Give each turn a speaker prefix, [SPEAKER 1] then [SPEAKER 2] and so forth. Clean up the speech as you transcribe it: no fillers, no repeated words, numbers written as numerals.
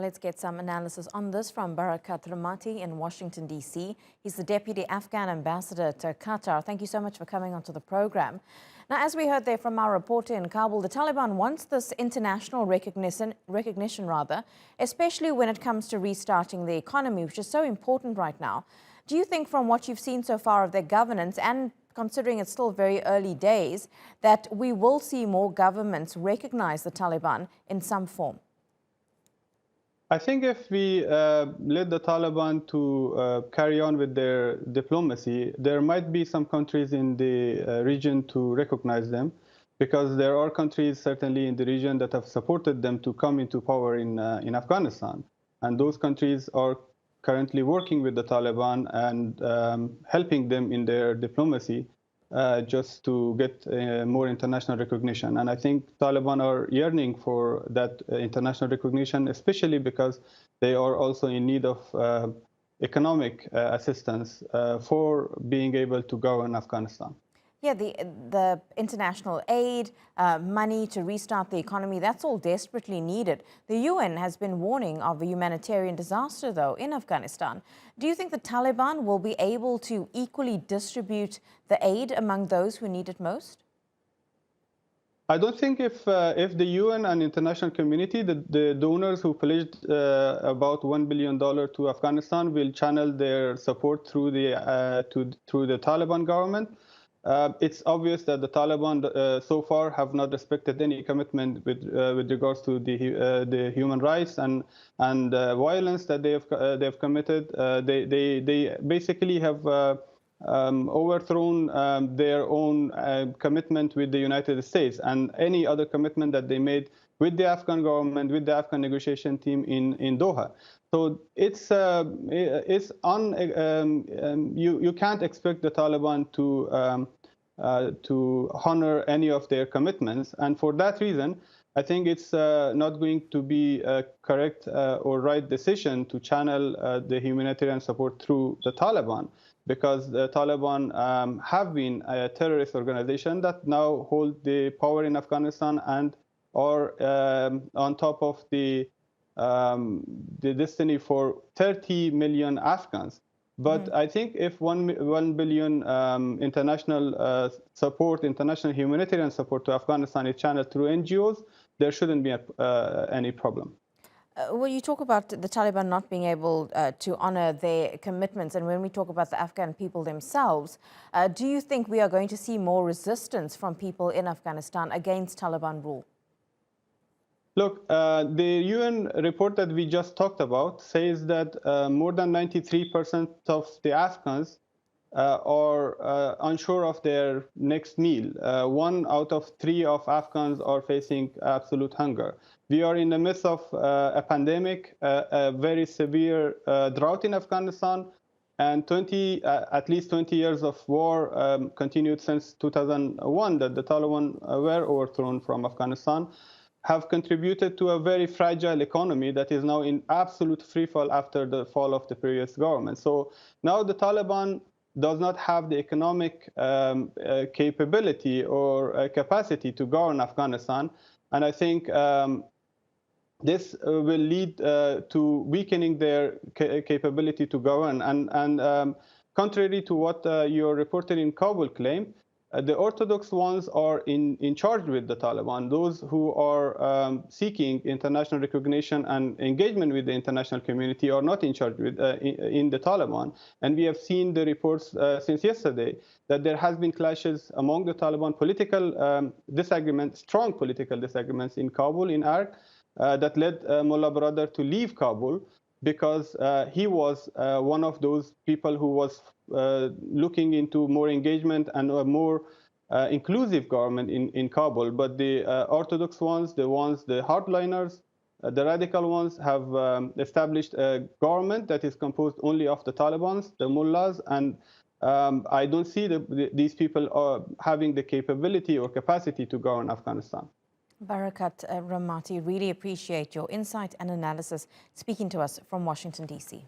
[SPEAKER 1] Let's get some analysis on this from Barakat Rahmati in Washington, D.C. He's the Deputy Afghan Ambassador to Qatar. Thank you so much for coming onto the program. Now, as we heard there from our reporter in Kabul, the Taliban wants this international recognition, especially when it comes to restarting the economy, which is so important right now. Do you think, from what you've seen so far of their governance, and considering it's still very early days, that we will see more governments recognize the Taliban in some form?
[SPEAKER 2] I think if we let the Taliban to carry on with their diplomacy, there might be some countries in the region to recognize them, because there are countries certainly in the region that have supported them to come into power in Afghanistan. And those countries are currently working with the Taliban and helping them in their diplomacy just to get more international recognition. And I think Taliban are yearning for that international recognition, especially because they are also in need of economic assistance for being able to govern Afghanistan.
[SPEAKER 1] Yeah, the international aid, money to restart the economy, that's all desperately needed. The UN has been warning of a humanitarian disaster, though, in Afghanistan. Do you think the Taliban will be able to equally distribute the aid among those who need it most?
[SPEAKER 2] I don't think if the UN and international community, the donors who pledged about $1 billion to Afghanistan, will channel their support through the Taliban government. It's obvious that the Taliban so far have not respected any commitment with regards to the human rights and violence that they have committed. They basically have overthrown their own commitment with the United States and any other commitment that they made with the Afghan government, with the Afghan negotiation team in Doha. So you can't expect the Taliban to honor any of their commitments, and for that reason, I think it's not going to be a correct or right decision to channel the humanitarian support through the Taliban, because the Taliban have been a terrorist organization that now hold the power in Afghanistan and are on top of the destiny for 30 million Afghans. But I think if 1 billion international support, international humanitarian support to Afghanistan is channeled through NGOs, there shouldn't be any problem.
[SPEAKER 1] Well, you talk about the Taliban not being able to honor their commitments, and when we talk about the Afghan people themselves, do you think we are going to see more resistance from people in Afghanistan against Taliban rule?
[SPEAKER 2] Look, the UN report that we just talked about says that more than 93% of the Afghans are unsure of their next meal. 1 out of 3 of Afghans are facing absolute hunger. We are in the midst of a pandemic, a very severe drought in Afghanistan, and at least 20 years of war continued since 2001 that the Taliban were overthrown from Afghanistan, have contributed to a very fragile economy that is now in absolute freefall after the fall of the previous government. So now the Taliban does not have the economic capability or capacity to govern Afghanistan. And I think this will lead to weakening their capability to govern. And contrary to what your reporter in Kabul claimed, the orthodox ones are in charge with the Taliban. Those who are seeking international recognition and engagement with the international community are not in charge in the Taliban. And we have seen the reports since yesterday that there has been clashes among the Taliban, political disagreements, strong political disagreements in Kabul, in Ark, that led Mullah Brother to leave Kabul, because he was one of those people who was looking into more engagement and a more inclusive government in Kabul. But the orthodox ones, the hardliners, the radical ones, have established a government that is composed only of the Talibans, the mullahs, and I don't see these people having the capability or capacity to govern Afghanistan.
[SPEAKER 1] Barakat Rahmati, really appreciate your insight and analysis, speaking to us from Washington, D.C.